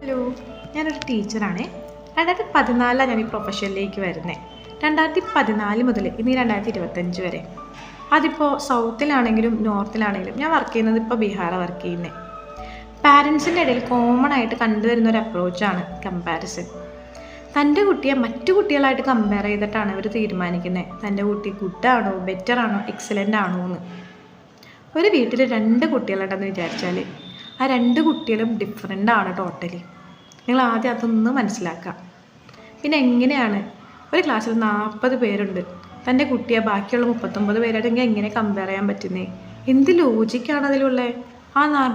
Hello, ഞാനൊരു ടീച്ചറാണേ. 2014 ഞാൻ ഈ പ്രൊഫഷനിലേക്ക് വരുന്നത്. 2014 മുതൽ ഇനി 2025 വരെ. അതിപ്പോൾ സൗത്തിലാണെങ്കിലും നോർത്തിലാണെങ്കിലും ഞാൻ വർക്ക് ചെയ്യുന്നത് ഇപ്പോൾ ബീഹാറാണ് വർക്ക് ചെയ്യുന്നത്. പാരൻസിൻ്റെ ഇടയിൽ കോമൺ ആയിട്ട് കണ്ടുവരുന്ന ഒരു അപ്രോച്ചാണ് കമ്പാരിസൺ. തൻ്റെ കുട്ടിയെ മറ്റു കുട്ടികളായിട്ട് കമ്പയർ ചെയ്തിട്ടാണ് അവർ തീരുമാനിക്കുന്നത് തൻ്റെ കുട്ടി ഗുഡാണോ, ബെറ്റർ ആണോ, എക്സലൻ്റ് ആണോ എന്ന്. ഒരു വീട്ടിൽ 2 കുട്ടികളുണ്ടെന്ന് വിചാരിച്ചാൽ ആ 2 കുട്ടികളും ഡിഫറെൻ്റ് ആണ് ടോട്ടലി. നിങ്ങൾ ആദ്യം അതൊന്ന് മനസ്സിലാക്കാം. പിന്നെ എങ്ങനെയാണ് ഒരു ക്ലാസ്സിൽ 40 പേരുണ്ട്, തൻ്റെ കുട്ടിയെ ബാക്കിയുള്ള 39 പേരായിട്ടെങ്കിൽ എങ്ങനെ കമ്പയർ ചെയ്യാൻ പറ്റുന്നേ? എന്ത് ലോജിക്കാണ് അതിലുള്ളത്?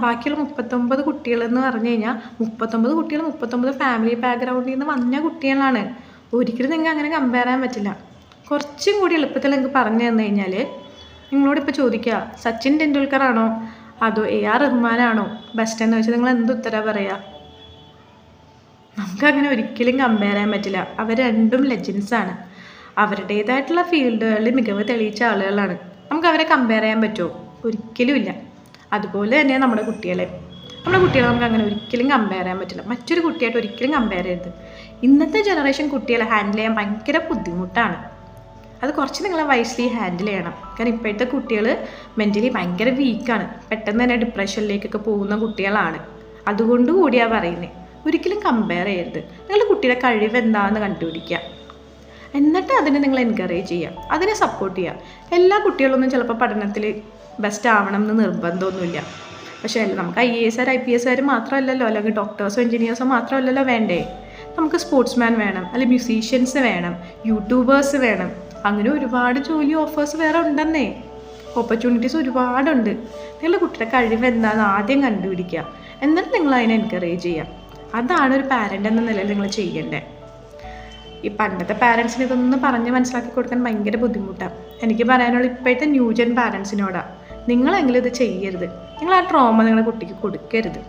ബാക്കിയുള്ള 39 കുട്ടികളെന്ന് പറഞ്ഞു കഴിഞ്ഞാൽ 39 കുട്ടികൾ 39 ഫാമിലി ബാക്ക്ഗ്രൗണ്ടിൽ നിന്ന് വന്ന കുട്ടികളാണ്. ഒരിക്കലും നിങ്ങൾക്ക് അങ്ങനെ കമ്പയർ ചെയ്യാൻ പറ്റില്ല. കുറച്ചും കൂടി എളുപ്പത്തിൽ നിങ്ങൾക്ക് പറഞ്ഞു തന്നു കഴിഞ്ഞാൽ, നിങ്ങളോടിപ്പോൾ ചോദിക്കുക സച്ചിൻ ടെണ്ടുൽക്കർ ആണോ അതോ AR റഹ്മാനാണോ ബെസ്റ്റ് എന്ന് വെച്ചാൽ നിങ്ങൾ എന്ത് ഉത്തരം പറയുക? നമുക്കങ്ങനെ ഒരിക്കലും കമ്പയർ ചെയ്യാൻ പറ്റില്ല. അവർ രണ്ടും ലെജൻസാണ്. അവരുടേതായിട്ടുള്ള ഫീൽഡുകളിൽ മികവ് തെളിയിച്ച ആളുകളാണ്. നമുക്ക് അവരെ കമ്പയർ ചെയ്യാൻ പറ്റുമോ? ഒരിക്കലും ഇല്ല. അതുപോലെ തന്നെയാണ് നമ്മുടെ കുട്ടികളെ നമുക്ക് അങ്ങനെ ഒരിക്കലും കമ്പയർ ചെയ്യാൻ പറ്റില്ല. മറ്റൊരു കുട്ടിയായിട്ട് ഒരിക്കലും കമ്പയർ ചെയ്യരുത്. ഇന്നത്തെ ജനറേഷൻ കുട്ടികളെ ഹാൻഡിൽ ചെയ്യാൻ ഭയങ്കര ബുദ്ധിമുട്ടാണ്. അത് കുറച്ച് നിങ്ങളെ വൈസ്ലി ഹാൻഡിൽ ചെയ്യണം. കാരണം ഇപ്പോഴത്തെ കുട്ടികൾ മെൻ്റലി ഭയങ്കര വീക്കാണ്. പെട്ടെന്ന് തന്നെ ഡിപ്രഷനിലേക്കൊക്കെ പോകുന്ന കുട്ടികളാണ്. അതുകൊണ്ട് കൂടിയാണ് പറയുന്നത്, ഒരിക്കലും കമ്പയർ ചെയ്യരുത്. നിങ്ങളുടെ കുട്ടിയുടെ കഴിവ് എന്താണെന്ന് കണ്ടുപിടിക്കുക, എന്നിട്ട് അതിനെ നിങ്ങൾ എൻകറേജ് ചെയ്യുക, അതിനെ സപ്പോർട്ട് ചെയ്യുക. എല്ലാ കുട്ടികളൊന്നും ചിലപ്പോൾ പഠനത്തിൽ ബെസ്റ്റ് ആവണം എന്ന് നിർബന്ധമൊന്നുമില്ല. പക്ഷേ നമുക്ക് IAS IPS മാത്രമല്ലല്ലോ, അല്ലെങ്കിൽ ഡോക്ടേഴ്സോ എൻജിനീയേഴ്സോ മാത്രമല്ലല്ലോ വേണ്ടേ. നമുക്ക് സ്പോർട്സ്മാൻ വേണം, അല്ലെങ്കിൽ മ്യൂസീഷ്യൻസ് വേണം, യൂട്യൂബേഴ്സ് വേണം. അങ്ങനെ ഒരുപാട് ജോലി ഓഫേഴ്സ് വേറെ ഉണ്ടെന്നേ. ഓപ്പർച്യൂണിറ്റീസ് ഒരുപാടുണ്ട്. നിങ്ങളുടെ കുട്ടിയുടെ കഴിവ് എന്താണെന്ന് ആദ്യം കണ്ടുപിടിക്കുക, എന്നിട്ട് നിങ്ങൾ അതിനെ എൻകറേജ് ചെയ്യുക. അതാണ് ഒരു പാരൻ്റ് എന്ന നിലയിൽ നിങ്ങൾ ചെയ്യേണ്ടത്. ഈ പണ്ടത്തെ പാരൻസിന് ഇതൊന്നും പറഞ്ഞ് മനസ്സിലാക്കി കൊടുക്കാൻ ഭയങ്കര ബുദ്ധിമുട്ടാണ്. എനിക്ക് പറയാനുള്ള ഇപ്പോഴത്തെ ന്യൂജൻ പാരൻസിനോടാണ്, നിങ്ങളെങ്കിലും ഇത് ചെയ്യരുത്. നിങ്ങൾ ആ ട്രോമ നിങ്ങളുടെ കുട്ടിക്ക് കൊടുക്കരുത്.